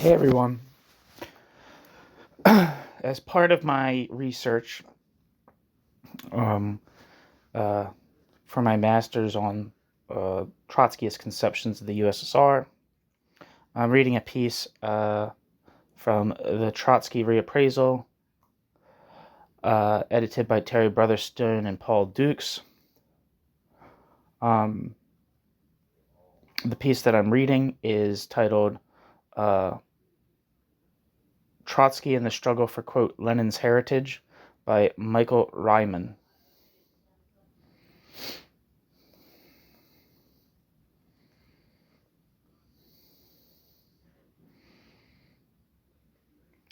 Hey everyone. As part of my research um, for my master's on Trotskyist conceptions of the USSR, I'm reading a piece from the Trotsky Reappraisal, edited by Terry Brotherstone and Paul Dukes. The piece that I'm reading is titled Trotsky and the Struggle for, quote, Lenin's Heritage by Michal Reiman.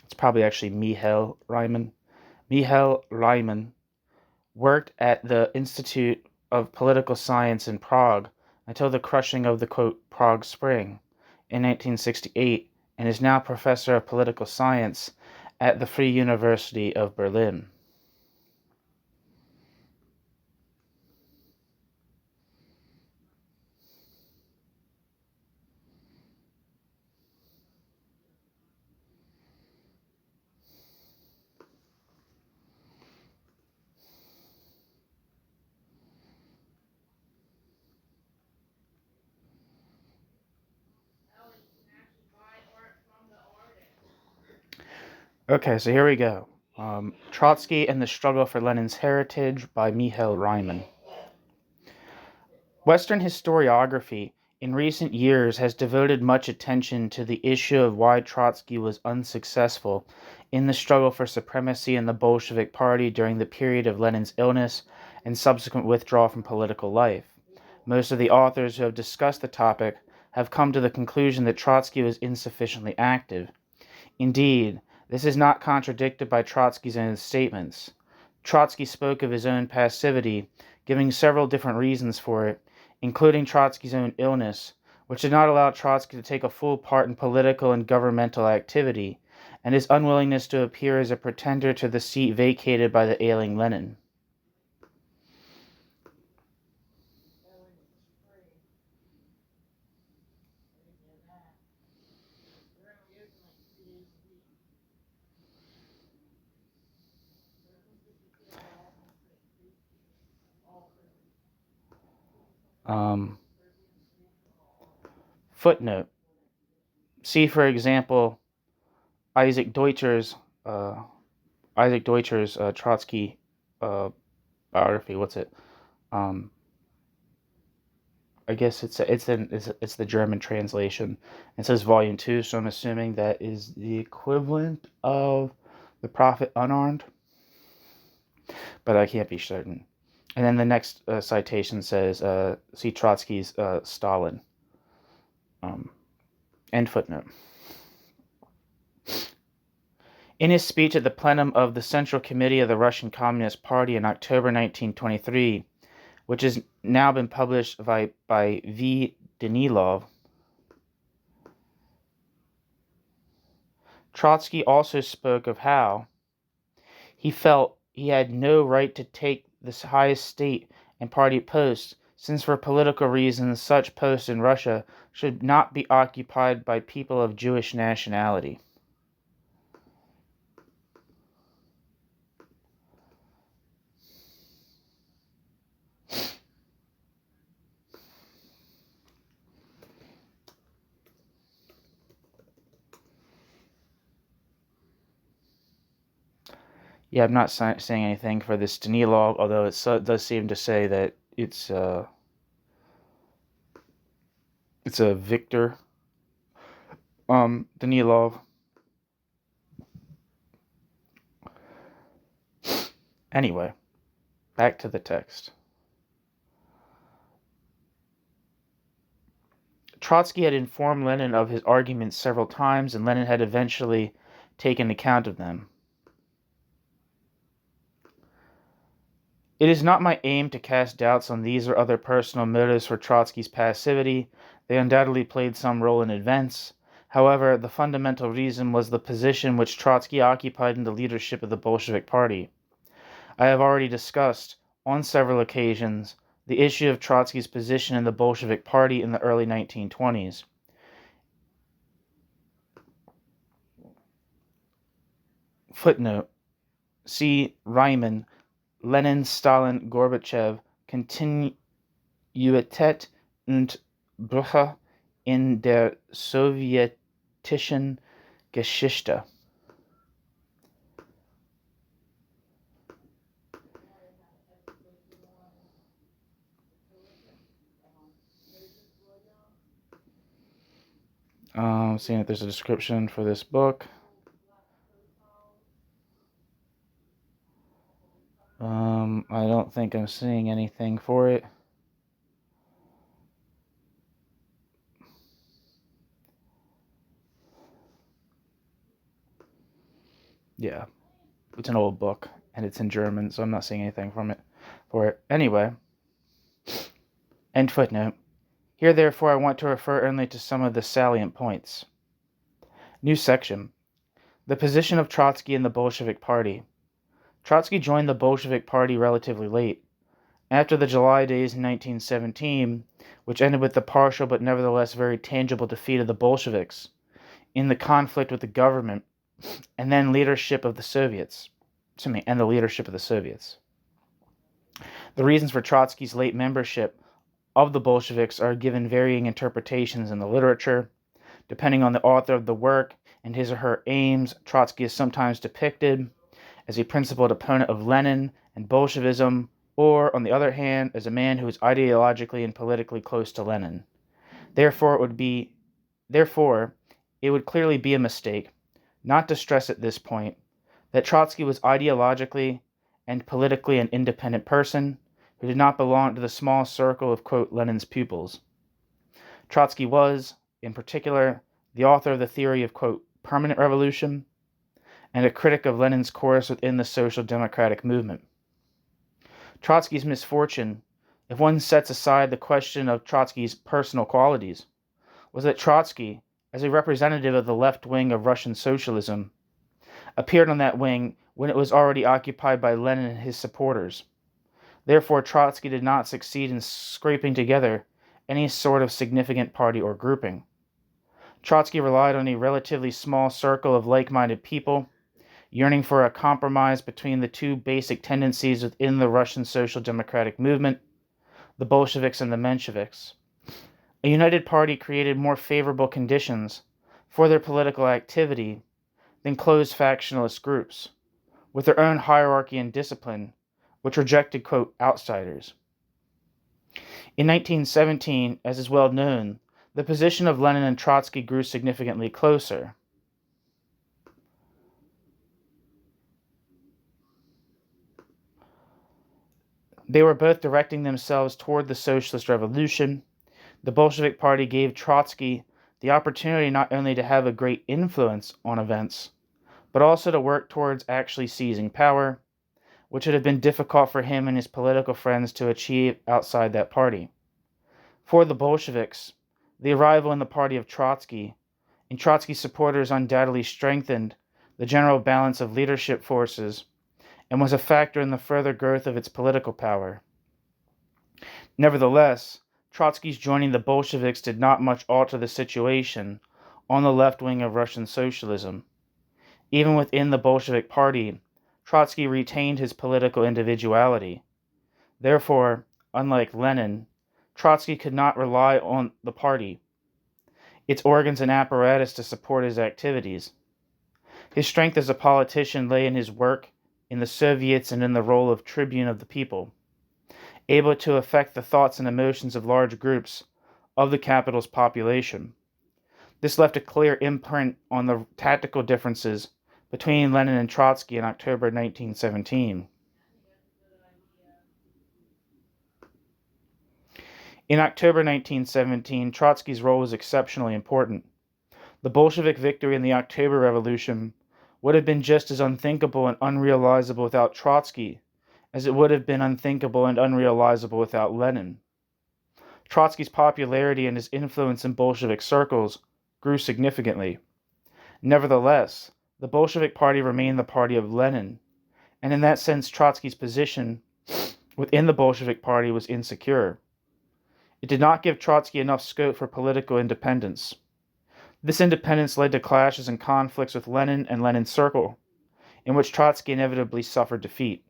It's probably actually Michal Reiman. Michal Reiman worked at the Institute of Political Science in Prague until the crushing of the, quote, Prague Spring in 1968, and is now professor of political science at the Free University of Berlin. Okay, so here we go. Trotsky and the Struggle for Lenin's Heritage by Michal Reiman. Western historiography in recent years has devoted much attention to the issue of why Trotsky was unsuccessful in the struggle for supremacy in the Bolshevik Party during the period of Lenin's illness and subsequent withdrawal from political life. Most of the authors who have discussed the topic have come to the conclusion that Trotsky was insufficiently active. Indeed, this is not contradicted by Trotsky's own statements. Trotsky spoke of his own passivity, giving several different reasons for it, including Trotsky's own illness, which did not allow Trotsky to take a full part in political and governmental activity, and his unwillingness to appear as a pretender to the seat vacated by the ailing Lenin. Footnote. See, for example, Isaac Deutscher's Trotsky biography. What's it? I guess it's the German translation. It says Volume 2, so I'm assuming that is the equivalent of The Prophet Unarmed, but I can't be certain. And then the next citation says, see Trotsky's Stalin. End footnote. In his speech at the plenum of the Central Committee of the Russian Communist Party in October 1923, which has now been published by V. Danilov, Trotsky also spoke of how he felt he had no right to take the highest state and party posts, since for political reasons such posts in Russia should not be occupied by people of Jewish nationality. Yeah, I'm not saying anything for this Danilov, although it does seem to say that it's a Victor Danilov. Anyway, back to the text. Trotsky had informed Lenin of his arguments several times, and Lenin had eventually taken account of them. It is not my aim to cast doubts on these or other personal motives for Trotsky's passivity. They undoubtedly played some role in events. However, the fundamental reason was the position which Trotsky occupied in the leadership of the Bolshevik Party. I have already discussed, on several occasions, the issue of Trotsky's position in the Bolshevik Party in the early 1920s. Footnote. See Reiman, Lenin, Stalin, Gorbachev, Kontinuität und Brüche in der sowjetischen Geschichte. Seeing if there's a description for this book. I don't think I'm seeing anything for it. Yeah, it's an old book, and it's in German, so I'm not seeing anything for it. Anyway, end footnote. Here, therefore, I want to refer only to some of the salient points. New section. The position of Trotsky in the Bolshevik Party. Trotsky joined the Bolshevik Party relatively late, after the July days in 1917, which ended with the partial but nevertheless very tangible defeat of the Bolsheviks in the conflict with the government and then leadership of the Soviets. The reasons for Trotsky's late membership of the Bolsheviks are given varying interpretations in the literature. Depending on the author of the work and his or her aims, Trotsky is sometimes depicted as a principled opponent of Lenin and Bolshevism, or, on the other hand, as a man who is ideologically and politically close to Lenin. Therefore, it would clearly be a mistake not to stress at this point that Trotsky was ideologically and politically an independent person who did not belong to the small circle of, quote, Lenin's pupils. Trotsky was, in particular, the author of the theory of, quote, permanent revolution, and a critic of Lenin's course within the social democratic movement. Trotsky's misfortune, if one sets aside the question of Trotsky's personal qualities, was that Trotsky, as a representative of the left wing of Russian socialism, appeared on that wing when it was already occupied by Lenin and his supporters. Therefore, Trotsky did not succeed in scraping together any sort of significant party or grouping. Trotsky relied on a relatively small circle of like-minded people, yearning for a compromise between the two basic tendencies within the Russian social democratic movement, the Bolsheviks and the Mensheviks. A united party created more favorable conditions for their political activity than closed factionalist groups, with their own hierarchy and discipline, which rejected, quote, outsiders. In 1917, as is well known, the position of Lenin and Trotsky grew significantly closer. They were both directing themselves toward the socialist revolution. The Bolshevik Party gave Trotsky the opportunity not only to have a great influence on events, but also to work towards actually seizing power, which would have been difficult for him and his political friends to achieve outside that party. For the Bolsheviks, the arrival in the party of Trotsky and Trotsky's supporters undoubtedly strengthened the general balance of leadership forces and was a factor in the further growth of its political power. Nevertheless, Trotsky's joining the Bolsheviks did not much alter the situation on the left wing of Russian socialism. Even within the Bolshevik Party, Trotsky retained his political individuality. Therefore, unlike Lenin, Trotsky could not rely on the party, its organs and apparatus to support his activities. His strength as a politician lay in his work in the Soviets and in the role of tribune of the people, able to affect the thoughts and emotions of large groups of the capital's population. This left a clear imprint on the tactical differences between Lenin and Trotsky in October 1917. In October 1917, Trotsky's role was exceptionally important. The Bolshevik victory in the October Revolution would have been just as unthinkable and unrealizable without Trotsky as it would have been unthinkable and unrealizable without Lenin. Trotsky's popularity and his influence in Bolshevik circles grew significantly. Nevertheless, the Bolshevik Party remained the party of Lenin, and in that sense Trotsky's position within the Bolshevik Party was insecure. It did not give Trotsky enough scope for political independence. This independence led to clashes and conflicts with Lenin and Lenin's circle. in which Trotsky inevitably suffered defeat.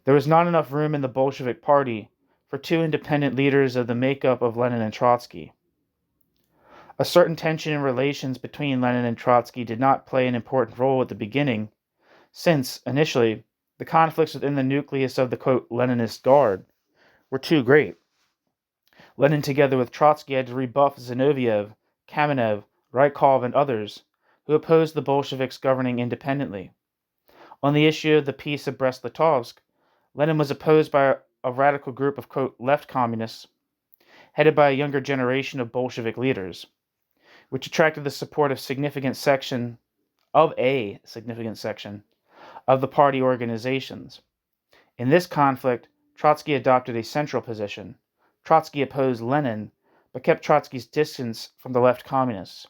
There was not enough room in the Bolshevik Party for two independent leaders of the makeup of Lenin and Trotsky. A certain tension in relations between Lenin and Trotsky did not play an important role at the beginning, since, initially, the conflicts within the nucleus of the quote, Leninist Guard were too great. Lenin, together with Trotsky, had to rebuff Zinoviev, Kamenev, Rykov, and others who opposed the Bolsheviks governing independently. On the issue of the Peace of Brest-Litovsk, Lenin was opposed by a radical group of quote, left communists, headed by a younger generation of Bolshevik leaders, which attracted the support of a significant section of the party organizations. In this conflict, Trotsky adopted a central position. Trotsky opposed Lenin, but kept Trotsky's distance from the left communists.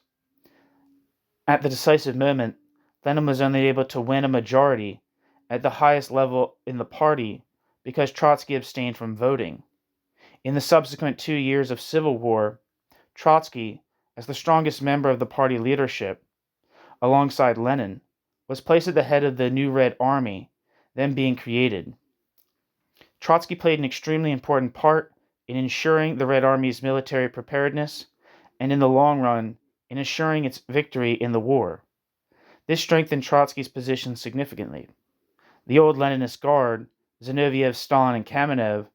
At the decisive moment, Lenin was only able to win a majority at the highest level in the party because Trotsky abstained from voting. In the subsequent 2 years of civil war, Trotsky, as the strongest member of the party leadership, alongside Lenin, was placed at the head of the new Red Army, then being created. Trotsky played an extremely important part in ensuring the Red Army's military preparedness, and in the long run, in ensuring its victory in the war. This strengthened Trotsky's position significantly. The old Leninist Guard, Zinoviev, Stalin, and Kamenev,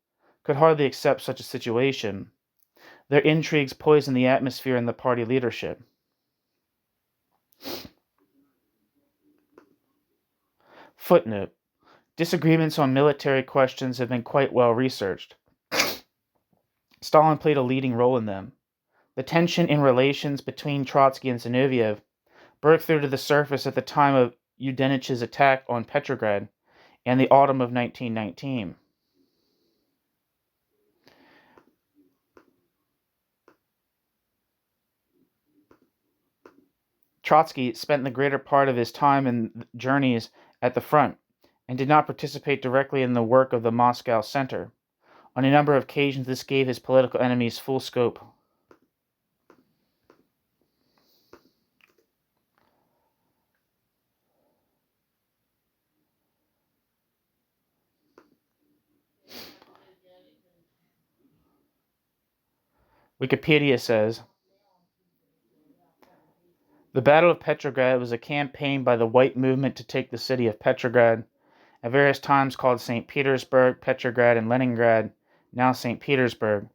could hardly accept such a situation. Their intrigues poisoned the atmosphere in the party leadership. Footnote: disagreements on military questions have been quite well researched. Stalin played a leading role in them. The tension in relations between Trotsky and Zinoviev broke through to the surface at the time of Yudenich's attack on Petrograd in the autumn of 1919. Trotsky spent the greater part of his time in journeys at the front and did not participate directly in the work of the Moscow Center. On a number of occasions, this gave his political enemies full scope. Wikipedia says, the Battle of Petrograd was a campaign by the White Movement to take the city of Petrograd, at various times called St. Petersburg, Petrograd, and Leningrad, now St. Petersburg.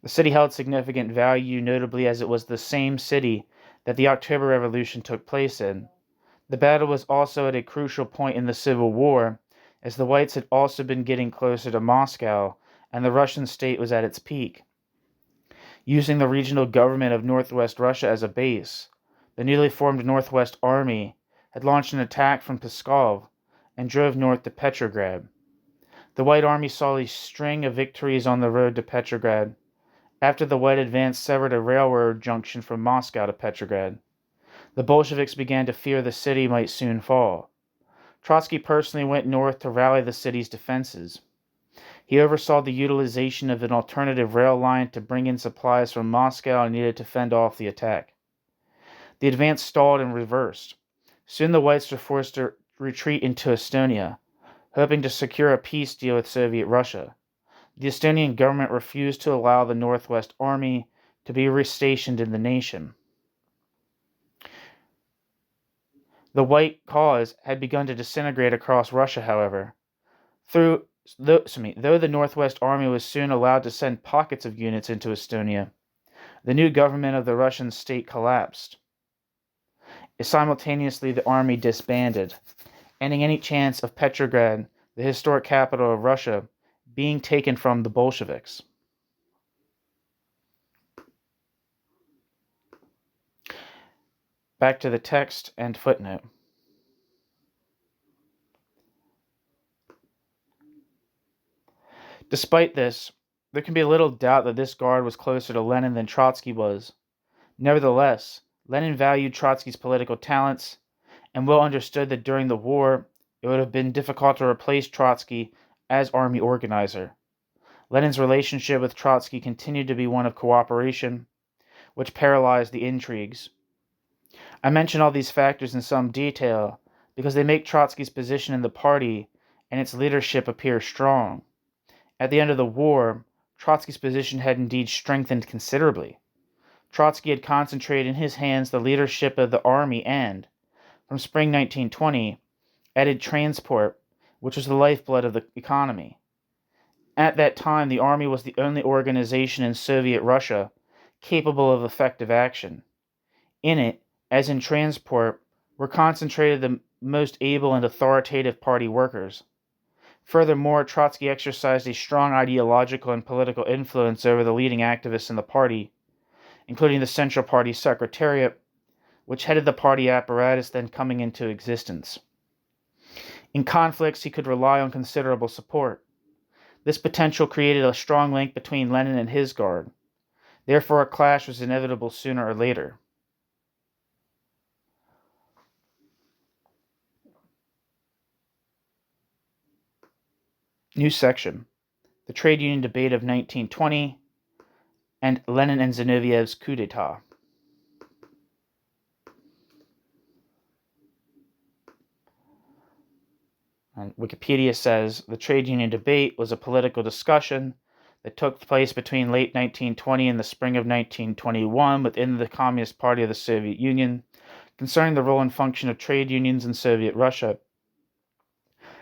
The city held significant value, notably as it was the same city that the October Revolution took place in. The battle was also at a crucial point in the Civil War, as the Whites had also been getting closer to Moscow, and the Russian state was at its peak. Using the regional government of Northwest Russia as a base, the newly formed Northwest Army had launched an attack from Pskov and drove north to Petrograd. The White Army saw a string of victories on the road to Petrograd, after the White advance severed a railroad junction from Moscow to Petrograd. The Bolsheviks began to fear the city might soon fall. Trotsky personally went north to rally the city's defenses. He oversaw the utilization of an alternative rail line to bring in supplies from Moscow needed to fend off the attack. The advance stalled and reversed. Soon the Whites were forced to retreat into Estonia, hoping to secure a peace deal with Soviet Russia. The Estonian government refused to allow the Northwest Army to be restationed in the nation. The White cause had begun to disintegrate across Russia, however. Though the Northwest Army was soon allowed to send pockets of units into Estonia, the new government of the Russian state collapsed. Simultaneously, the army disbanded, ending any chance of Petrograd, the historic capital of Russia, being taken from the Bolsheviks. Back to the text and footnote. Despite this, there can be little doubt that this guard was closer to Lenin than Trotsky was. Nevertheless, Lenin valued Trotsky's political talents and well understood that during the war, it would have been difficult to replace Trotsky as army organizer. Lenin's relationship with Trotsky continued to be one of cooperation, which paralyzed the intrigues. I mention all these factors in some detail because they make Trotsky's position in the party and its leadership appear strong. At the end of the war, Trotsky's position had indeed strengthened considerably. Trotsky had concentrated in his hands the leadership of the army and, from spring 1920, added transport, which was the lifeblood of the economy. At that time, the army was the only organization in Soviet Russia capable of effective action. In it, as in transport, were concentrated the most able and authoritative party workers. Furthermore, Trotsky exercised a strong ideological and political influence over the leading activists in the party, including the Central Party Secretariat, which headed the party apparatus then coming into existence. In conflicts, he could rely on considerable support. This potential created a strong link between Lenin and his guard. Therefore, a clash was inevitable sooner or later. New section: the trade union debate of 1920 and Lenin and Zinoviev's coup d'etat. And Wikipedia says the trade union debate was a political discussion that took place between late 1920 and the spring of 1921 within the Communist Party of the Soviet Union concerning the role and function of trade unions in Soviet Russia.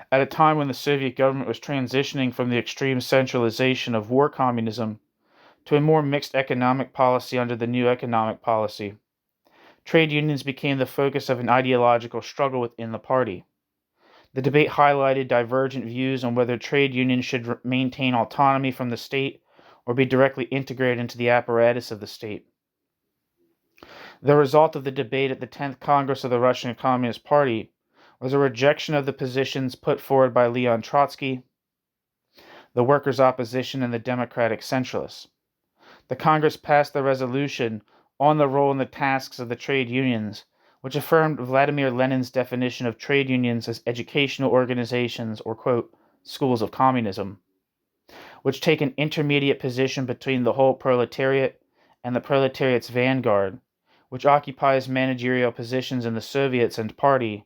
At a time when the Soviet government was transitioning from the extreme centralization of war communism to a more mixed economic policy under the new economic policy, trade unions became the focus of an ideological struggle within the party. The debate highlighted divergent views on whether trade unions should maintain autonomy from the state or be directly integrated into the apparatus of the state. The result of the debate at the 10th Congress of the Russian Communist Party was a rejection of the positions put forward by Leon Trotsky, the workers' opposition, and the democratic centralists. The Congress passed the resolution on the role and the tasks of the trade unions, which affirmed Vladimir Lenin's definition of trade unions as educational organizations or, quote, schools of communism, which take an intermediate position between the whole proletariat and the proletariat's vanguard, which occupies managerial positions in the Soviets and party,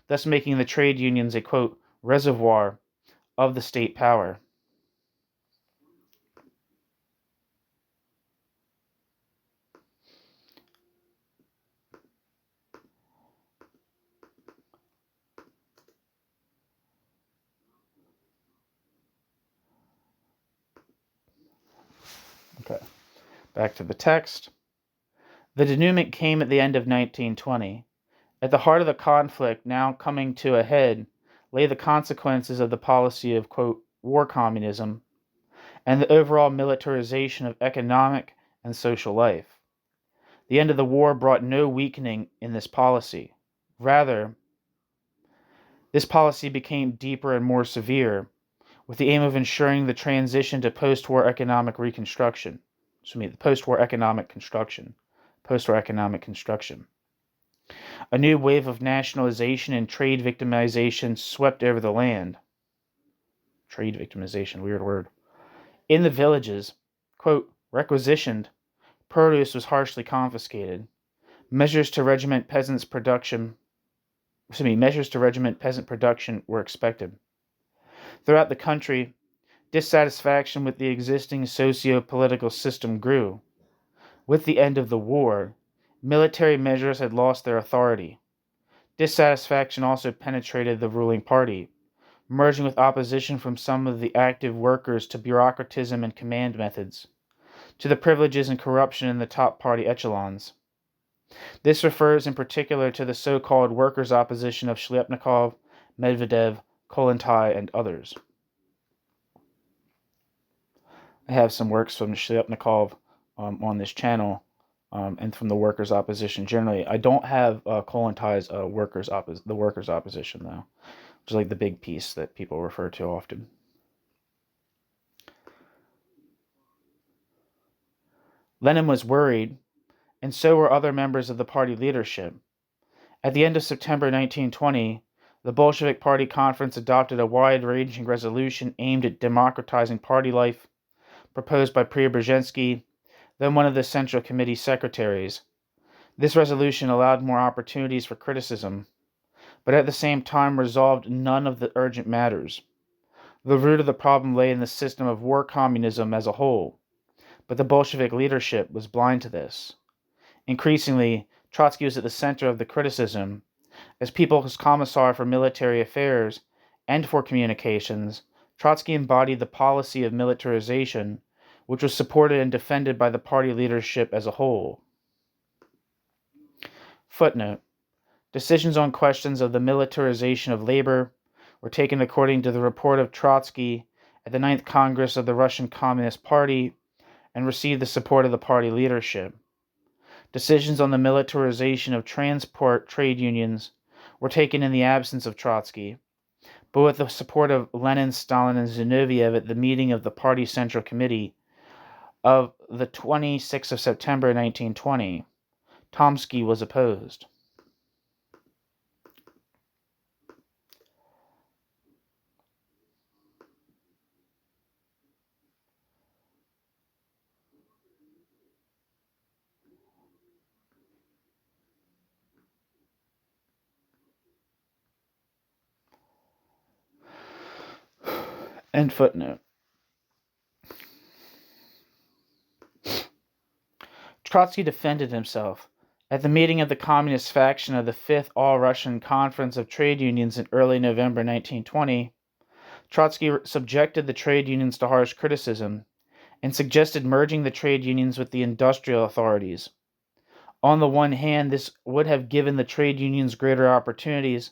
thus making the trade unions a, quote, reservoir of the state power. Okay, back to the text. The denouement came at the end of 1920. At the heart of the conflict, now coming to a head, lay the consequences of the policy of, quote, war communism and the overall militarization of economic and social life. The end of the war brought no weakening in this policy. Rather, this policy became deeper and more severe, with the aim of ensuring the transition to post-war economic reconstruction. Post-war economic construction. A new wave of nationalization and trade victimization swept over the land. Trade victimization, weird word. In the villages, quote, requisitioned, produce was harshly confiscated. Measures to regiment peasant production were expected. Throughout the country, dissatisfaction with the existing socio-political system grew. With the end of the war, military measures had lost their authority. Dissatisfaction also penetrated the ruling party, merging with opposition from some of the active workers to bureaucratism and command methods, to the privileges and corruption in the top party echelons. This refers in particular to the so-called workers' opposition of Shliapnikov, Medvedev, Kollontai, and others. I have some works from Shliapnikov on this channel, and from the workers' opposition generally. I don't have Kollontai's the workers' opposition, though, which is like the big piece that people refer to often. Lenin was worried, and so were other members of the party leadership. At the end of September 1920, the Bolshevik Party Conference adopted a wide-ranging resolution aimed at democratizing party life, proposed by Preobrazhensky, then one of the Central Committee secretaries. This resolution allowed more opportunities for criticism, but at the same time resolved none of the urgent matters. The root of the problem lay in the system of war communism as a whole, but the Bolshevik leadership was blind to this. Increasingly, Trotsky was at the center of the criticism. As People's Commissar for Military Affairs and for Communications, Trotsky embodied the policy of militarization, which was supported and defended by the party leadership as a whole. Footnote: Decisions on questions of the militarization of labor were taken according to the report of Trotsky at the 9th Congress of the Russian Communist Party and received the support of the party leadership. Decisions on the militarization of transport trade unions were taken in the absence of Trotsky, but with the support of Lenin, Stalin, and Zinoviev at the meeting of the Party Central Committee of the 26th of September 1920. Trotsky was opposed. End footnote. Trotsky defended himself. At the meeting of the Communist faction of the Fifth All-Russian Conference of Trade Unions in early November 1920, Trotsky subjected the trade unions to harsh criticism and suggested merging the trade unions with the industrial authorities. On the one hand, this would have given the trade unions greater opportunities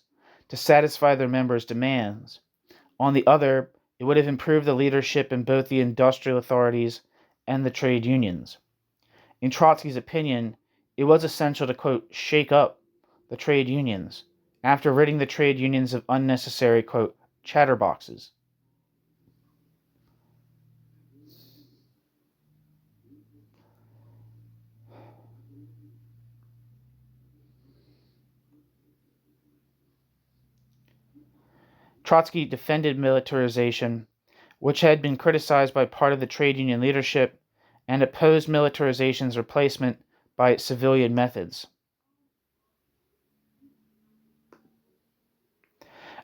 to satisfy their members' demands. On the other, it would have improved the leadership in both the industrial authorities and the trade unions. In Trotsky's opinion, it was essential to, quote, shake up the trade unions after ridding the trade unions of unnecessary, quote, chatterboxes. Trotsky defended militarization, which had been criticized by part of the trade union leadership, and opposed militarization's replacement by civilian methods.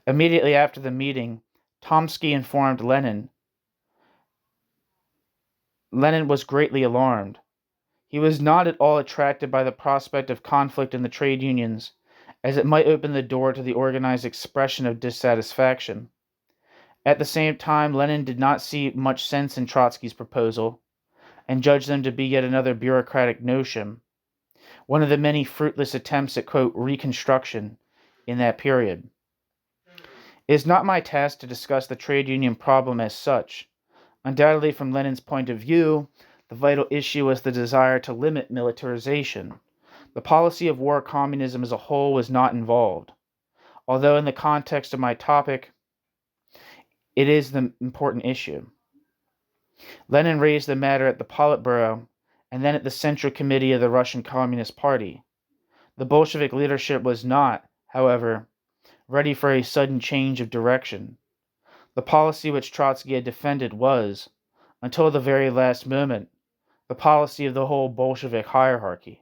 Immediately after the meeting, Trotsky informed Lenin. Lenin was greatly alarmed. He was not at all attracted by the prospect of conflict in the trade unions, as it might open the door to the organized expression of dissatisfaction. At the same time, Lenin did not see much sense in Trotsky's proposal, and judged them to be yet another bureaucratic notion, one of the many fruitless attempts at, quote, reconstruction in that period. It is not my task to discuss the trade union problem as such. Undoubtedly, from Lenin's point of view, the vital issue was the desire to limit militarization. The policy of war communism as a whole was not involved, although in the context of my topic, it is the important issue. Lenin raised the matter at the Politburo and then at the Central Committee of the Russian Communist Party. The Bolshevik leadership was not, however, ready for a sudden change of direction. The policy which Trotsky had defended was, until the very last moment, the policy of the whole Bolshevik hierarchy.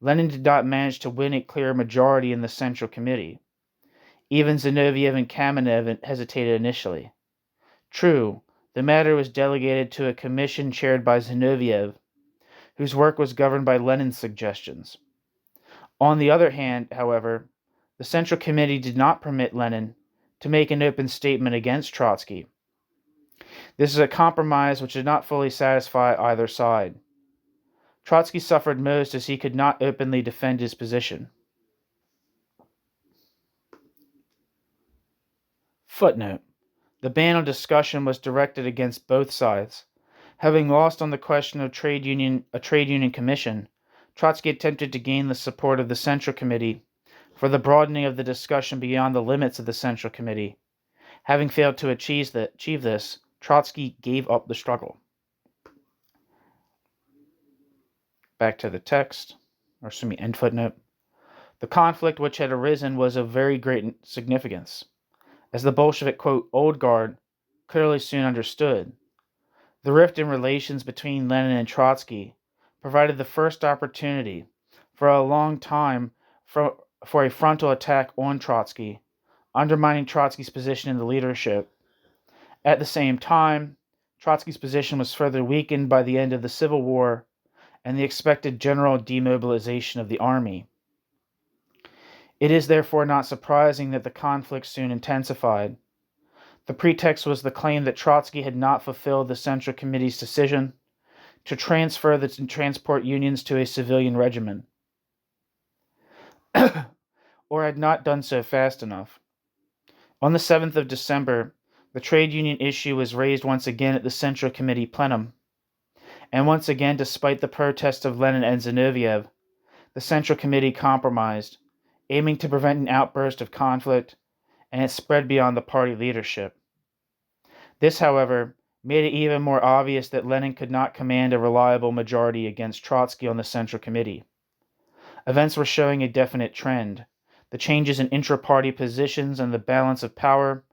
Lenin did not manage to win a clear majority in the Central Committee. Even Zinoviev and Kamenev hesitated initially. True, the matter was delegated to a commission chaired by Zinoviev, whose work was governed by Lenin's suggestions. On the other hand, however, the Central Committee did not permit Lenin to make an open statement against Trotsky. This is a compromise which did not fully satisfy either side. Trotsky suffered most as he could not openly defend his position. Footnote: The ban on discussion was directed against both sides. Having lost on the question of a trade union commission, Trotsky attempted to gain the support of the Central Committee for the broadening of the discussion beyond the limits of the Central Committee. Having failed to achieve this, Trotsky gave up the struggle. Back to the text, end footnote. The conflict which had arisen was of very great significance, as the Bolshevik, quote, old guard clearly soon understood. The rift in relations between Lenin and Trotsky provided the first opportunity for a long time for for a frontal attack on Trotsky, undermining Trotsky's position in the leadership. At the same time, Trotsky's position was further weakened by the end of the Civil War and the expected general demobilization of the army. It is therefore not surprising that the conflict soon intensified. The pretext was the claim that Trotsky had not fulfilled the Central Committee's decision to transfer the transport unions to a civilian regiment, or had not done so fast enough. On the 7th of December, the trade union issue was raised once again at the Central Committee plenum, and once again, despite the protests of Lenin and Zinoviev, the Central Committee compromised, aiming to prevent an outburst of conflict and its spread beyond the party leadership. This, however, made it even more obvious that Lenin could not command a reliable majority against Trotsky on the Central Committee. Events were showing a definite trend. The changes in intra-party positions and the balance of power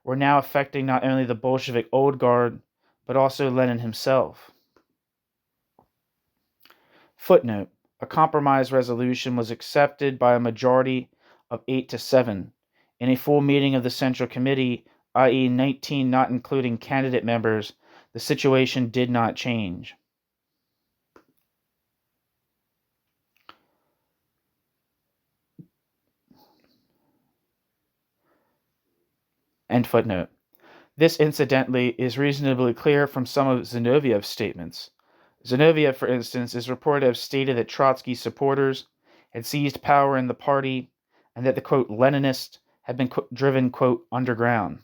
were now affecting not only the Bolshevik old guard, but also Lenin himself. Footnote: a compromise resolution was accepted by a majority of 8-7. In a full meeting of the Central Committee, i.e. 19 not including candidate members, the situation did not change. End footnote. This, incidentally, is reasonably clear from some of Zinoviev's statements. Zinoviev, for instance, is reported to have stated that Trotsky's supporters had seized power in the party and that the, quote, Leninists had been, quote, driven, quote, underground.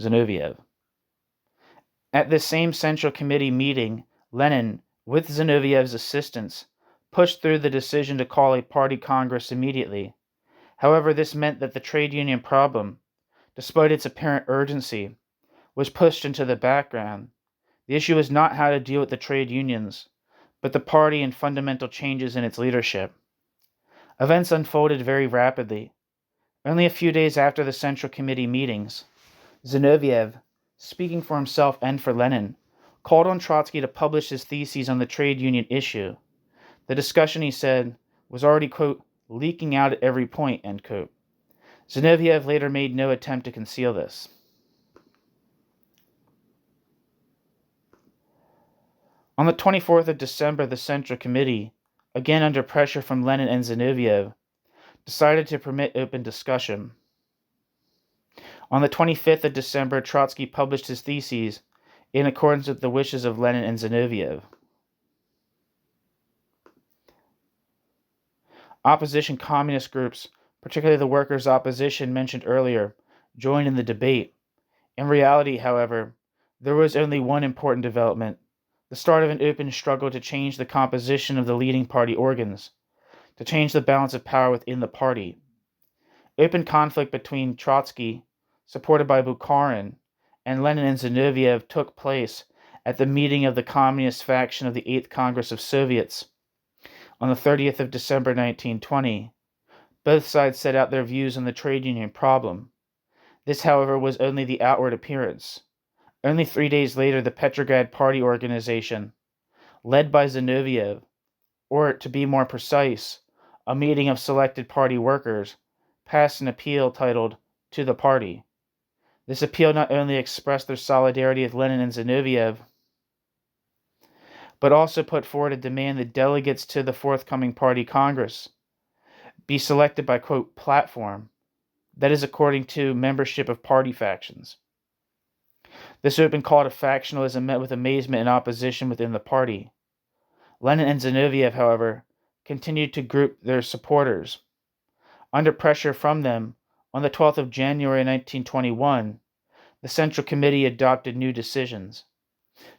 Zinoviev. At this same Central Committee meeting, Lenin, with Zinoviev's assistance, pushed through the decision to call a party congress immediately. However, this meant that the trade union problem, despite its apparent urgency, was pushed into the background. The issue was not how to deal with the trade unions, but the party and fundamental changes in its leadership. Events unfolded very rapidly. Only a few days after the Central Committee meetings, Zinoviev, speaking for himself and for Lenin, called on Trotsky to publish his theses on the trade union issue. The discussion, he said, was already, quote, leaking out at every point, end quote. Zinoviev later made no attempt to conceal this. On the 24th of December, the Central Committee, again under pressure from Lenin and Zinoviev, decided to permit open discussion. On the 25th of December, Trotsky published his theses in accordance with the wishes of Lenin and Zinoviev. Opposition communist groups, particularly the workers' opposition mentioned earlier, joined in the debate. In reality, however, there was only one important development: the start of an open struggle to change the composition of the leading party organs, to change the balance of power within the party. Open conflict between Trotsky, supported by Bukharin, and Lenin and Zinoviev took place at the meeting of the Communist faction of the 8th Congress of Soviets on the 30th of December 1920. Both sides set out their views on the trade union problem. This, however, was only the outward appearance. Only 3 days later, the Petrograd Party Organization, led by Zinoviev, or to be more precise, a meeting of selected party workers, passed an appeal titled "To the Party." This appeal not only expressed their solidarity with Lenin and Zinoviev, but also put forward a demand that delegates to the forthcoming party congress be selected by, quote, platform, that is, according to membership of party factions. This open call to factionalism met with amazement and opposition within the party. Lenin and Zinoviev, however, continued to group their supporters. Under pressure from them, on the 12th of January 1921, the Central Committee adopted new decisions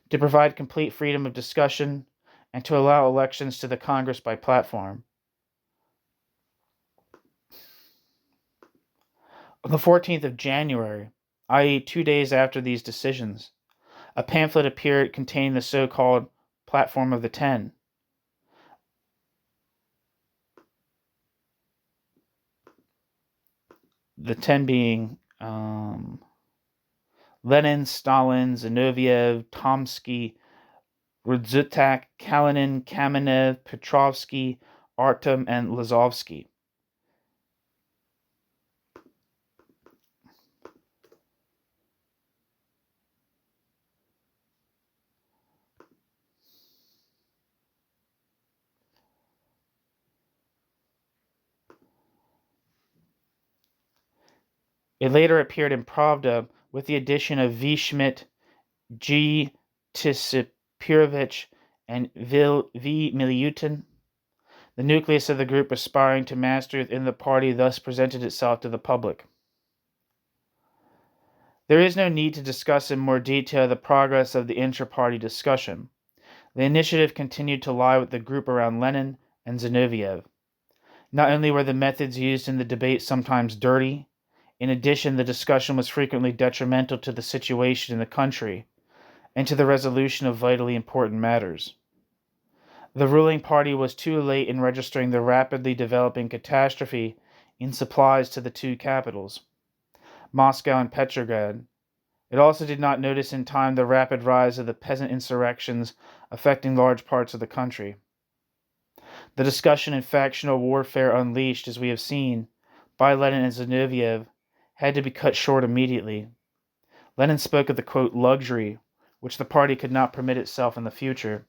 to provide complete freedom of discussion and to allow elections to the Congress by platform. On the 14th of January, i.e. 2 days after these decisions, a pamphlet appeared containing the so-called Platform of the Ten. The 10 being Lenin, Stalin, Zinoviev, Trotsky, Rudzutak, Kalinin, Kamenev, Petrovsky, Artem, and Lazovsky. It later appeared in Pravda with the addition of V. Schmidt, G. Tisipirovich, and V. Miliutin. The nucleus of the group aspiring to mastery within the party thus presented itself to the public. There is no need to discuss in more detail the progress of the intra-party discussion. The initiative continued to lie with the group around Lenin and Zinoviev. Not only were the methods used in the debate sometimes dirty, in addition, the discussion was frequently detrimental to the situation in the country and to the resolution of vitally important matters. The ruling party was too late in registering the rapidly developing catastrophe in supplies to the two capitals, Moscow and Petrograd. It also did not notice in time the rapid rise of the peasant insurrections affecting large parts of the country. The discussion and factional warfare unleashed, as we have seen, by Lenin and Zinoviev had to be cut short immediately. Lenin spoke of the, quote, luxury which the party could not permit itself in the future.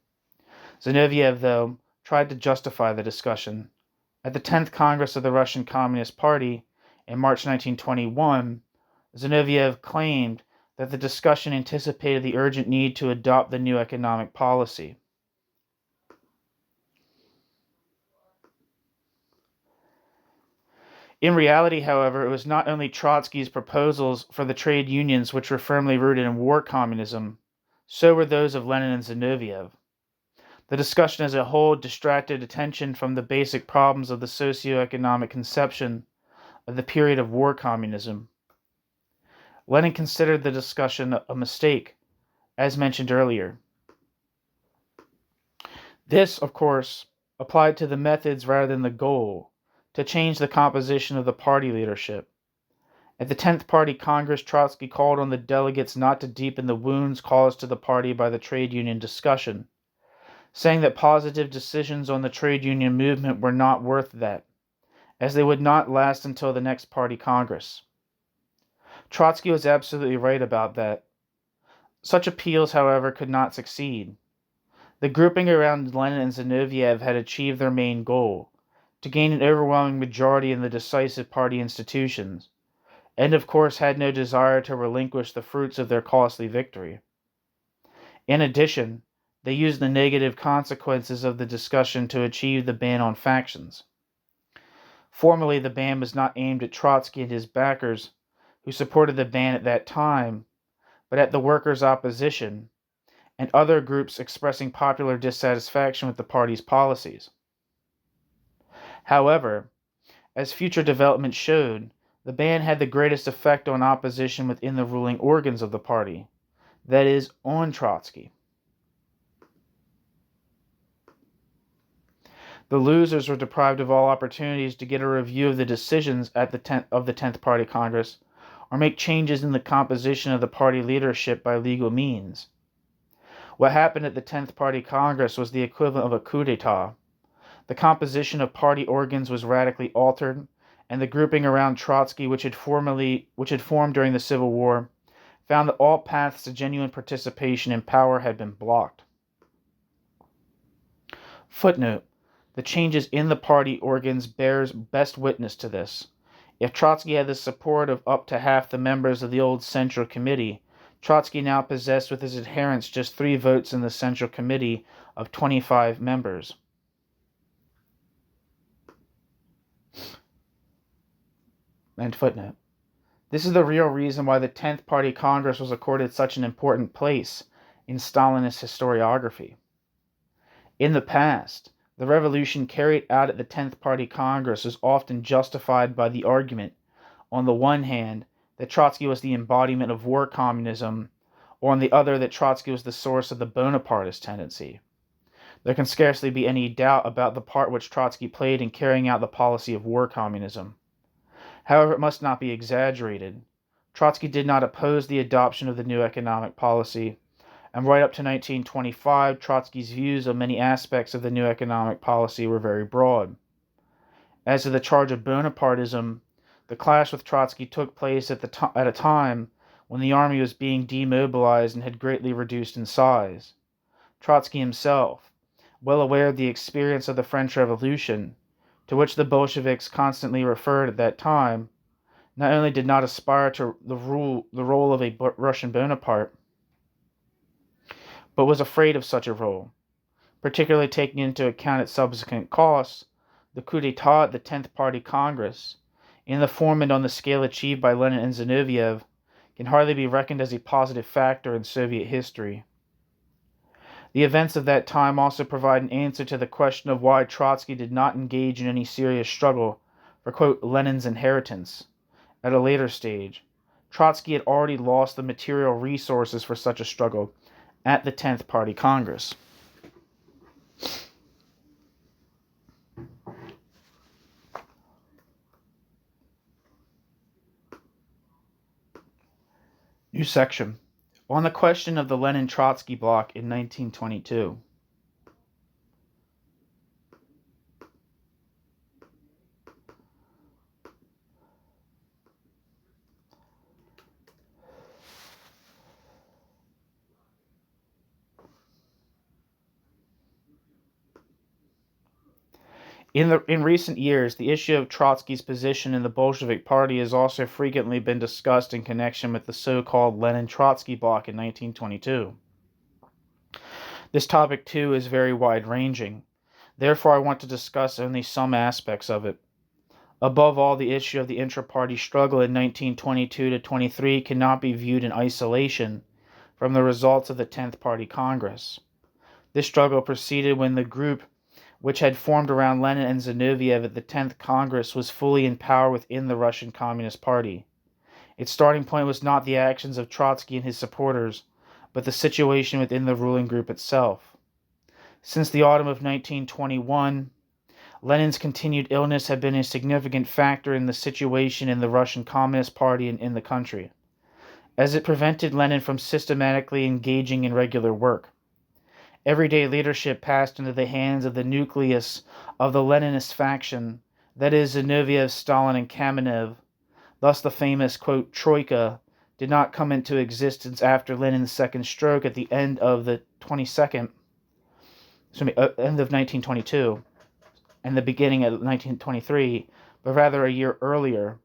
Zinoviev, though, tried to justify the discussion. At the 10th Congress of the Russian Communist Party in March 1921, Zinoviev claimed that the discussion anticipated the urgent need to adopt the new economic policy. In reality, however, it was not only Trotsky's proposals for the trade unions which were firmly rooted in war communism, so were those of Lenin and Zinoviev. The discussion as a whole distracted attention from the basic problems of the socio-economic conception of the period of war communism. Lenin considered the discussion a mistake, as mentioned earlier. This, of course, applied to the methods rather than the goal, to change the composition of the party leadership. At the 10th Party Congress, Trotsky called on the delegates not to deepen the wounds caused to the party by the trade union discussion, saying that positive decisions on the trade union movement were not worth that, as they would not last until the next party Congress. Trotsky was absolutely right about that. Such appeals, however, could not succeed. The grouping around Lenin and Zinoviev had achieved their main goal, to gain an overwhelming majority in the decisive party institutions, and of course had no desire to relinquish the fruits of their costly victory. In addition, they used the negative consequences of the discussion to achieve the ban on factions. Formally, the ban was not aimed at Trotsky and his backers, who supported the ban at that time, but at the workers' opposition and other groups expressing popular dissatisfaction with the party's policies. However, as future development showed, the ban had the greatest effect on opposition within the ruling organs of the party, that is, on Trotsky. The losers were deprived of all opportunities to get a review of the decisions at the 10th Party Congress, or make changes in the composition of the party leadership by legal means. What happened at the 10th Party Congress was the equivalent of a coup d'etat. The composition of party organs was radically altered, and the grouping around Trotsky, which had formed during the Civil War, found that all paths to genuine participation in power had been blocked. Footnote: the changes in the party organs bears best witness to this. If Trotsky had the support of up to half the members of the old Central Committee, Trotsky now possessed with his adherents just 3 votes in the Central Committee of 25 members. End footnote. This is the real reason why the 10th Party Congress was accorded such an important place in Stalinist historiography. In the past, the revolution carried out at the 10th Party Congress was often justified by the argument, on the one hand, that Trotsky was the embodiment of war communism, or on the other that Trotsky was the source of the Bonapartist tendency. There can scarcely be any doubt about the part which Trotsky played in carrying out the policy of war communism. However, it must not be exaggerated. Trotsky did not oppose the adoption of the new economic policy, and right up to 1925, Trotsky's views on many aspects of the new economic policy were very broad. As to the charge of Bonapartism, the clash with Trotsky took place at a time when the army was being demobilized and had greatly reduced in size. Trotsky himself, well aware of the experience of the French Revolution, to which the Bolsheviks constantly referred at that time, not only did not aspire to the role of a Russian Bonaparte, but was afraid of such a role, particularly taking into account its subsequent costs. The coup d'etat at the 10th Party Congress, in the form and on the scale achieved by Lenin and Zinoviev, can hardly be reckoned as a positive factor in Soviet history. The events of that time also provide an answer to the question of why Trotsky did not engage in any serious struggle for, quote, Lenin's inheritance at a later stage. Trotsky had already lost the material resources for such a struggle at the 10th Party Congress. New section. On the question of the Lenin-Trotsky bloc in 1922. In recent years, the issue of Trotsky's position in the Bolshevik Party has also frequently been discussed in connection with the so-called Lenin-Trotsky bloc in 1922. This topic, too, is very wide-ranging. Therefore, I want to discuss only some aspects of it. Above all, the issue of the intra-party struggle in 1922 to 23 cannot be viewed in isolation from the results of the 10th Party Congress. This struggle proceeded when the group which had formed around Lenin and Zinoviev at the 10th Congress was fully in power within the Russian Communist Party. Its starting point was not the actions of Trotsky and his supporters, but the situation within the ruling group itself. Since the autumn of 1921, Lenin's continued illness had been a significant factor in the situation in the Russian Communist Party and in the country, as it prevented Lenin from systematically engaging in regular work. Everyday leadership passed into the hands of the nucleus of the Leninist faction, that is, Zinoviev, Stalin, and Kamenev. Thus the famous, quote, Troika did not come into existence after Lenin's second stroke at the end of the end of 1922 and the beginning of 1923, but rather a year earlier,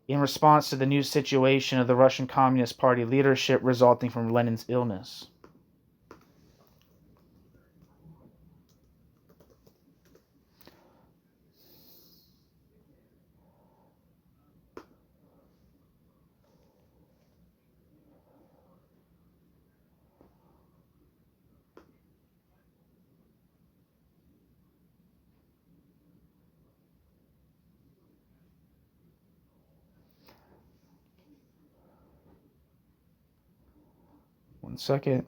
in response to the new situation of the Russian Communist Party leadership resulting from Lenin's illness. One second.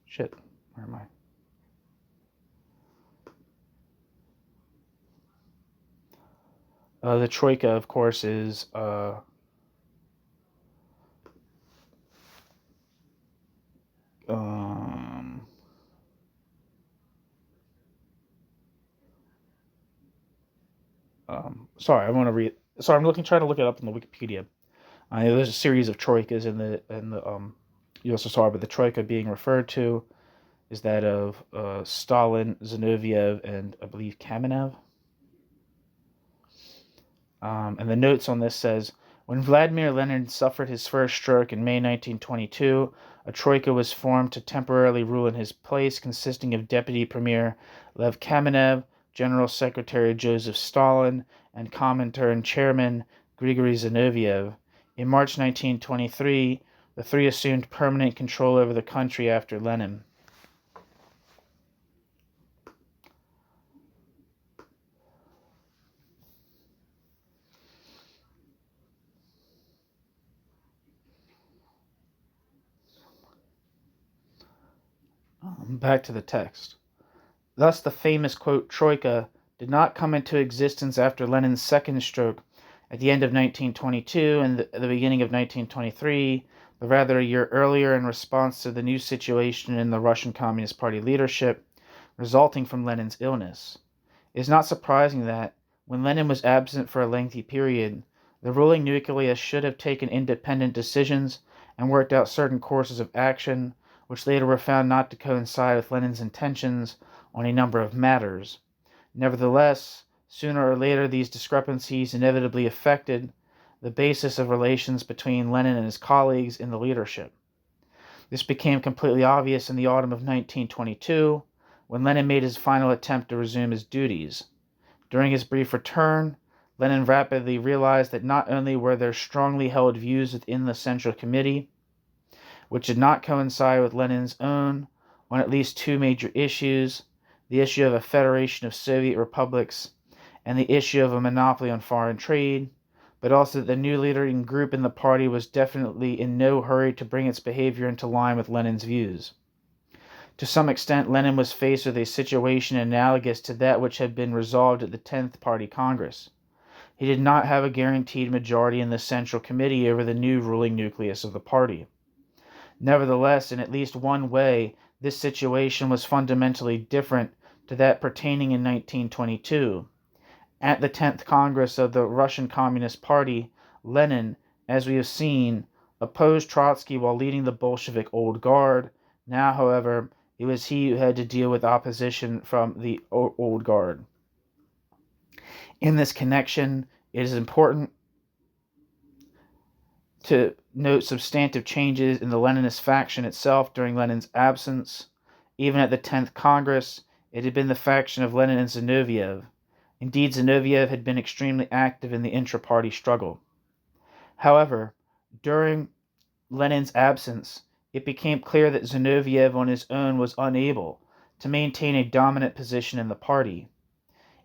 Shit, where am I? The Troika, of course, is sorry, I want to read. Sorry, trying to look it up in the Wikipedia. There's a series of troikas in the you also saw, but the troika being referred to is that of Stalin, Zinoviev, and I believe Kamenev. And the notes on this says, when Vladimir Lenin suffered his first stroke in May 1922, a troika was formed to temporarily rule in his place, consisting of Deputy Premier Lev Kamenev, General Secretary Joseph Stalin, and Comintern Chairman Grigory Zinoviev. In March 1923, the three assumed permanent control over the country after Lenin. Back to the text. Thus, the famous, quote, Troika did not come into existence after Lenin's second stroke at the end of 1922 and the beginning of 1923, but rather a year earlier in response to the new situation in the Russian Communist Party leadership resulting from Lenin's illness. It is not surprising that, when Lenin was absent for a lengthy period, the ruling nucleus should have taken independent decisions and worked out certain courses of action, which later were found not to coincide with Lenin's intentions on a number of matters. Nevertheless, sooner or later these discrepancies inevitably affected the basis of relations between Lenin and his colleagues in the leadership. This became completely obvious in the autumn of 1922, when Lenin made his final attempt to resume his duties. During his brief return, Lenin rapidly realized that not only were there strongly held views within the Central Committee, which did not coincide with Lenin's own on at least two major issues, the issue of a federation of Soviet republics and the issue of a monopoly on foreign trade, but also that the new leading group in the party was definitely in no hurry to bring its behavior into line with Lenin's views. To some extent, Lenin was faced with a situation analogous to that which had been resolved at the 10th Party Congress. He did not have a guaranteed majority in the Central Committee over the new ruling nucleus of the party. Nevertheless, in at least one way, this situation was fundamentally different to that pertaining in 1922. At the 10th Congress of the Russian Communist Party, Lenin, as we have seen, opposed Trotsky while leading the Bolshevik Old Guard. Now, however, it was he who had to deal with opposition from the Old Guard. In this connection, it is important to note substantive changes in the Leninist faction itself during Lenin's absence. Even at the 10th Congress, it had been the faction of Lenin and Zinoviev. Indeed, Zinoviev had been extremely active in the intra-party struggle. However, during Lenin's absence, it became clear that Zinoviev on his own was unable to maintain a dominant position in the party.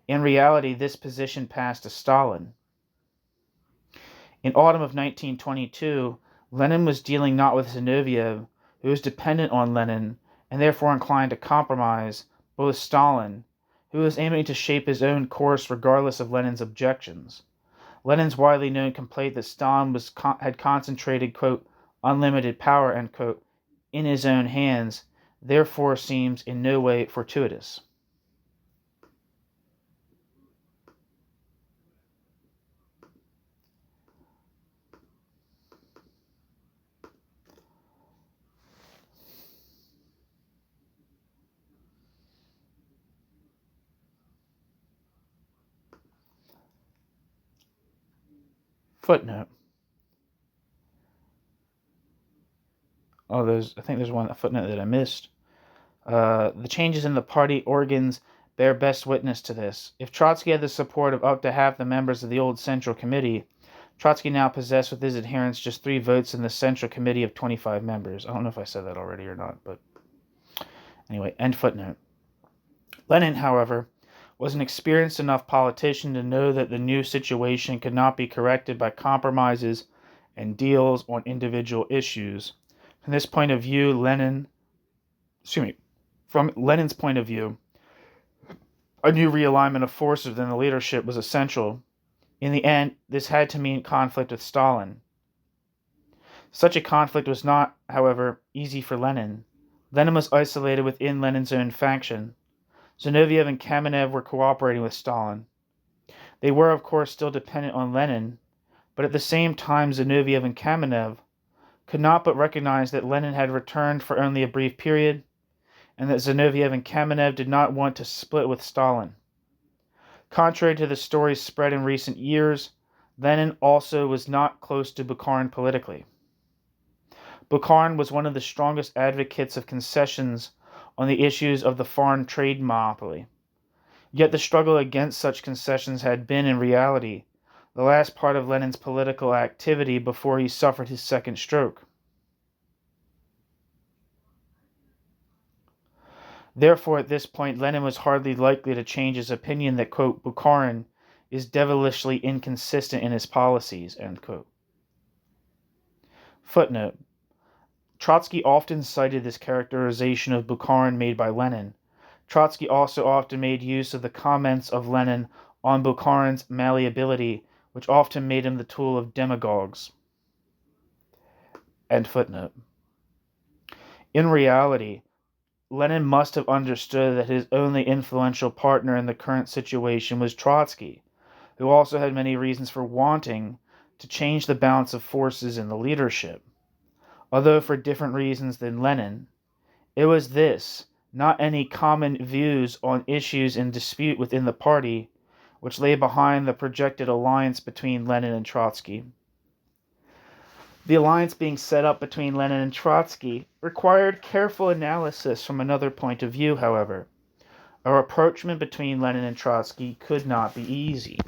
In reality, this position passed to Stalin. In autumn of 1922, Lenin was dealing not with Zinoviev, who was dependent on Lenin and therefore inclined to compromise, but with Stalin, who was aiming to shape his own course regardless of Lenin's objections. Lenin's widely known complaint that Stalin had concentrated, quote, unlimited power, end quote, in his own hands, therefore seems in no way fortuitous. Footnote. I think there's a footnote that I missed. The changes in the party organs bear best witness to this. If Trotsky had the support of up to half the members of the old Central Committee, Trotsky now possessed with his adherents just 3 votes in the Central Committee of 25 members. I don't know if I said that already or not, but anyway, end footnote. Lenin, however, was an experienced enough politician to know that the new situation could not be corrected by compromises and deals on individual issues. From Lenin's point of view, a new realignment of forces within the leadership was essential. In the end, this had to mean conflict with Stalin. Such a conflict was not, however, easy for Lenin. Lenin was isolated within Lenin's own faction. Zinoviev and Kamenev were cooperating with Stalin. They were, of course, still dependent on Lenin, but at the same time Zinoviev and Kamenev could not but recognize that Lenin had returned for only a brief period, and that Zinoviev and Kamenev did not want to split with Stalin. Contrary to the stories spread in recent years, Lenin also was not close to Bukharin politically. Bukharin was one of the strongest advocates of concessions on the issues of the foreign trade monopoly. Yet the struggle against such concessions had been, in reality, the last part of Lenin's political activity before he suffered his second stroke. Therefore, at this point, Lenin was hardly likely to change his opinion that, quote, Bukharin is devilishly inconsistent in his policies, end quote. Footnote. Trotsky often cited this characterization of Bukharin made by Lenin. Trotsky also often made use of the comments of Lenin on Bukharin's malleability, which often made him the tool of demagogues. End footnote. In reality, Lenin must have understood that his only influential partner in the current situation was Trotsky, who also had many reasons for wanting to change the balance of forces in the leadership. Although for different reasons than Lenin, it was this, not any common views on issues in dispute within the party, which lay behind the projected alliance between Lenin and Trotsky. The alliance being set up between Lenin and Trotsky required careful analysis from another point of view, however. A rapprochement between Lenin and Trotsky could not be easy.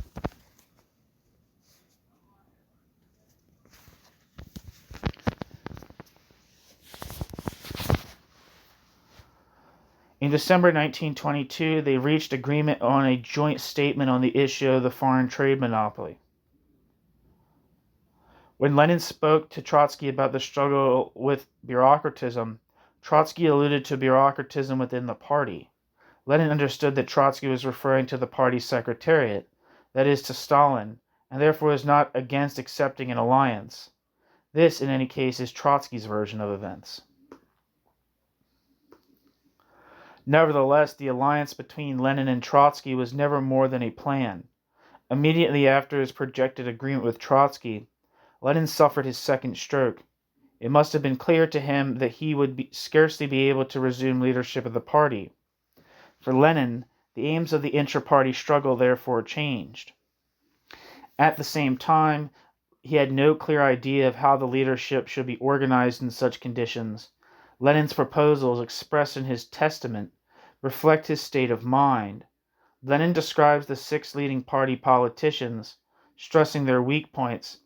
In December 1922, they reached agreement on a joint statement on the issue of the foreign trade monopoly. When Lenin spoke to Trotsky about the struggle with bureaucratism, Trotsky alluded to bureaucratism within the party. Lenin understood that Trotsky was referring to the party's secretariat, that is, to Stalin, and therefore was not against accepting an alliance. This, in any case, is Trotsky's version of events. Nevertheless, the alliance between Lenin and Trotsky was never more than a plan. Immediately after his projected agreement with Trotsky, Lenin suffered his second stroke. It must have been clear to him that he would scarcely be able to resume leadership of the party. For Lenin, the aims of the intra-party struggle therefore changed. At the same time, he had no clear idea of how the leadership should be organized in such conditions. Lenin's proposals, expressed in his testament, reflect his state of mind. Lenin describes the 6 leading party politicians, stressing their weak points,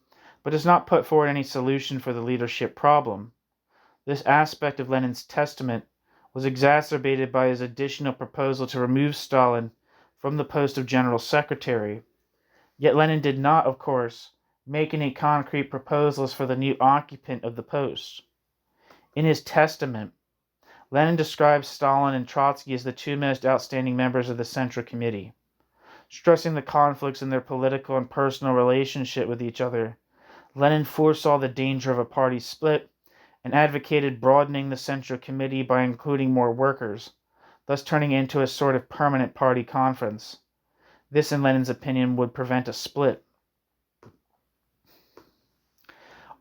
but does not put forward any solution for the leadership problem. This aspect of Lenin's testament was exacerbated by his additional proposal to remove Stalin from the post of General Secretary. Yet Lenin did not, of course, make any concrete proposals for the new occupant of the post. In his testament, Lenin describes Stalin and Trotsky as the 2 most outstanding members of the Central Committee. Stressing the conflicts in their political and personal relationship with each other, Lenin foresaw the danger of a party split and advocated broadening the Central Committee by including more workers, thus turning it into a sort of permanent party conference. This, in Lenin's opinion, would prevent a split.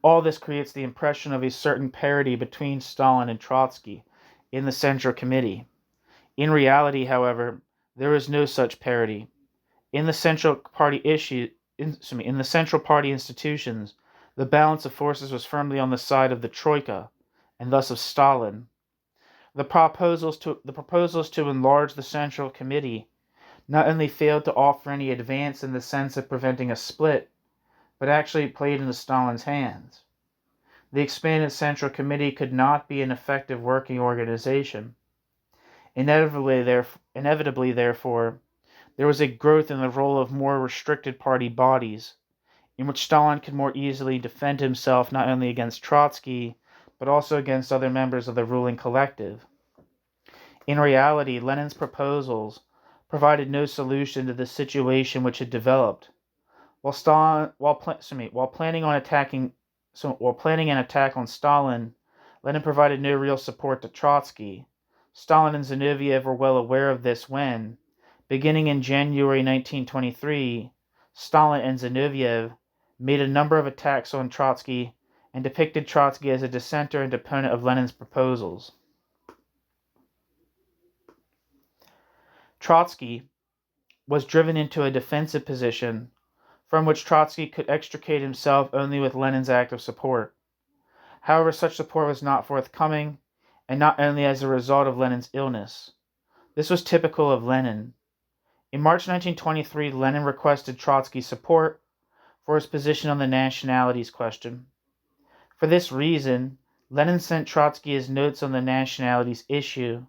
All this creates the impression of a certain parity between Stalin and Trotsky in the Central Committee. In reality, however, there is no such parity. In the Central Party institutions, the balance of forces was firmly on the side of the Troika, and thus of Stalin. The proposals to enlarge the Central Committee not only failed to offer any advance in the sense of preventing a split, but actually played into Stalin's hands. The expanded Central Committee could not be an effective working organization. Inevitably, therefore, there was a growth in the role of more restricted party bodies, in which Stalin could more easily defend himself not only against Trotsky, but also against other members of the ruling collective. In reality, Lenin's proposals provided no solution to the situation which had developed. While planning an attack on Stalin, Lenin provided no real support to Trotsky. Stalin and Zinoviev were well aware of this when, beginning in January 1923, Stalin and Zinoviev made a number of attacks on Trotsky and depicted Trotsky as a dissenter and opponent of Lenin's proposals. Trotsky was driven into a defensive position from which Trotsky could extricate himself only with Lenin's active support. However, such support was not forthcoming, and not only as a result of Lenin's illness. This was typical of Lenin. In March 1923, Lenin requested Trotsky's support for his position on the nationalities question. For this reason, Lenin sent Trotsky his notes on the nationalities issue,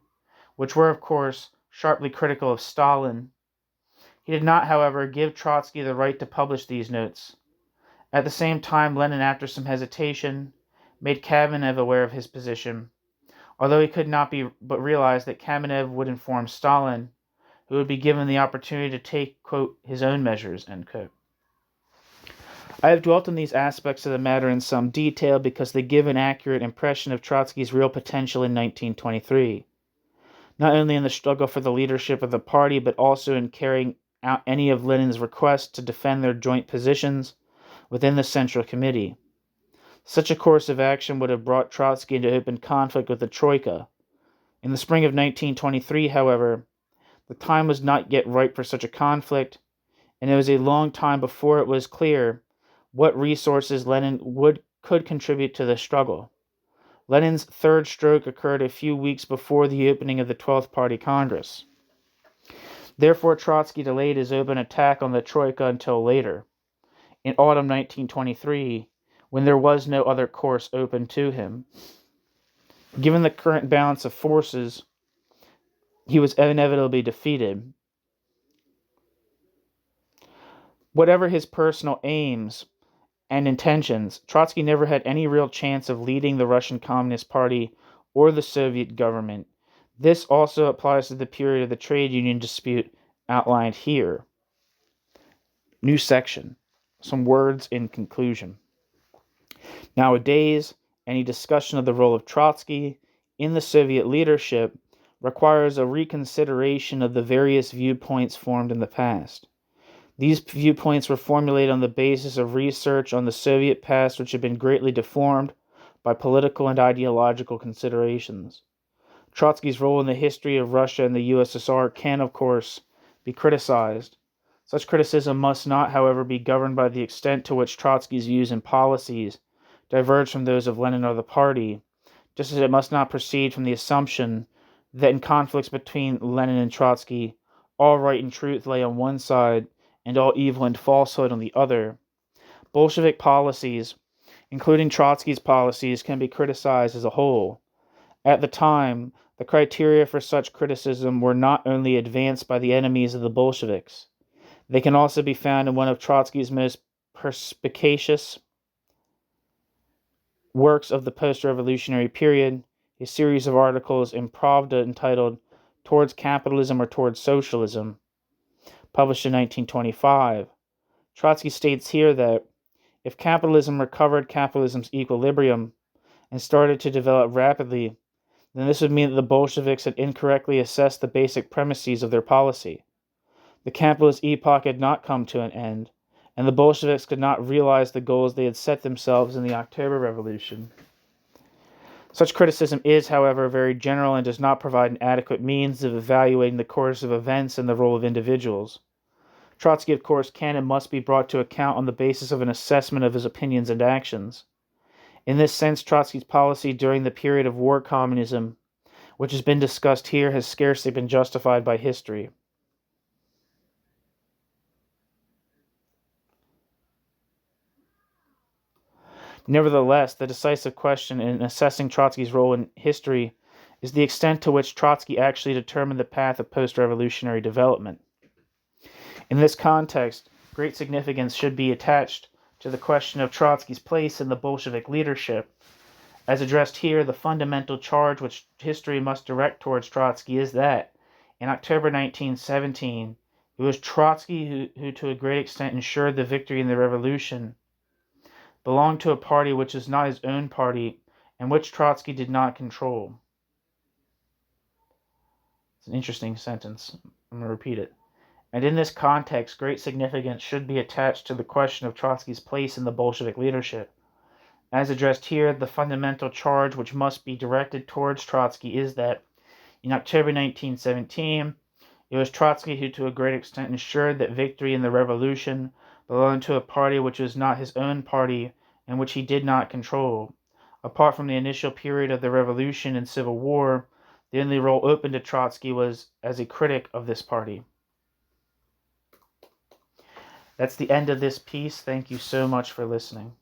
which were, of course, sharply critical of Stalin. He did not, however, give Trotsky the right to publish these notes. At the same time, Lenin, after some hesitation, made Kamenev aware of his position. although he could not but realize that Kamenev would inform Stalin, who would be given the opportunity to take, quote, his own measures, end quote. I have dwelt on these aspects of the matter in some detail because they give an accurate impression of Trotsky's real potential in 1923, not only in the struggle for the leadership of the party, but also in carrying out any of Lenin's requests to defend their joint positions within the Central Committee. Such a course of action would have brought Trotsky into open conflict with the Troika. In the spring of 1923, however, the time was not yet ripe for such a conflict, and it was a long time before it was clear what resources Lenin could contribute to the struggle. Lenin's third stroke occurred a few weeks before the opening of the 12th Party Congress. Therefore, Trotsky delayed his open attack on the Troika until later, in autumn 1923, when there was no other course open to him. Given the current balance of forces, he was inevitably defeated. Whatever his personal aims and intentions, Trotsky never had any real chance of leading the Russian Communist Party or the Soviet government. This also applies to the period of the trade union dispute outlined here. New section. Some words in conclusion. Nowadays, any discussion of the role of Trotsky in the Soviet leadership requires a reconsideration of the various viewpoints formed in the past. These viewpoints were formulated on the basis of research on the Soviet past, which had been greatly deformed by political and ideological considerations. Trotsky's role in the history of Russia and the USSR can, of course, be criticized. Such criticism must not, however, be governed by the extent to which Trotsky's views and policies diverge from those of Lenin or the party, just as it must not proceed from the assumption that in conflicts between Lenin and Trotsky, all right and truth lay on one side, and all evil and falsehood on the other. Bolshevik policies, including Trotsky's policies, can be criticized as a whole. At the time, the criteria for such criticism were not only advanced by the enemies of the Bolsheviks. They can also be found in one of Trotsky's most perspicacious works of the post-revolutionary period, a series of articles in Pravda entitled Towards Capitalism or Towards Socialism, published in 1925. Trotsky states here that if capitalism recovered capitalism's equilibrium and started to develop rapidly, then this would mean that the Bolsheviks had incorrectly assessed the basic premises of their policy. The capitalist epoch had not come to an end, and the Bolsheviks could not realize the goals they had set themselves in the October Revolution. Such criticism is, however, very general and does not provide an adequate means of evaluating the course of events and the role of individuals. Trotsky, of course, can and must be brought to account on the basis of an assessment of his opinions and actions. In this sense, Trotsky's policy during the period of war communism, which has been discussed here, has scarcely been justified by history. Nevertheless, the decisive question in assessing Trotsky's role in history is the extent to which Trotsky actually determined the path of post-revolutionary development. In this context, great significance should be attached to the question of Trotsky's place in the Bolshevik leadership. As addressed here, the fundamental charge which history must direct towards Trotsky is that, in October 1917, it was Trotsky who to a great extent ensured the victory in the revolution, belonged to a party which was not his own party, and which Trotsky did not control. It's an interesting sentence. I'm going to repeat it. And in this context, great significance should be attached to the question of Trotsky's place in the Bolshevik leadership. As addressed here, the fundamental charge which must be directed towards Trotsky is that, in October 1917, it was Trotsky who to a great extent ensured that victory in the revolution belonged to a party which was not his own party and which he did not control. Apart from the initial period of the revolution and civil war, the only role open to Trotsky was as a critic of this party. That's the end of this piece. Thank you so much for listening.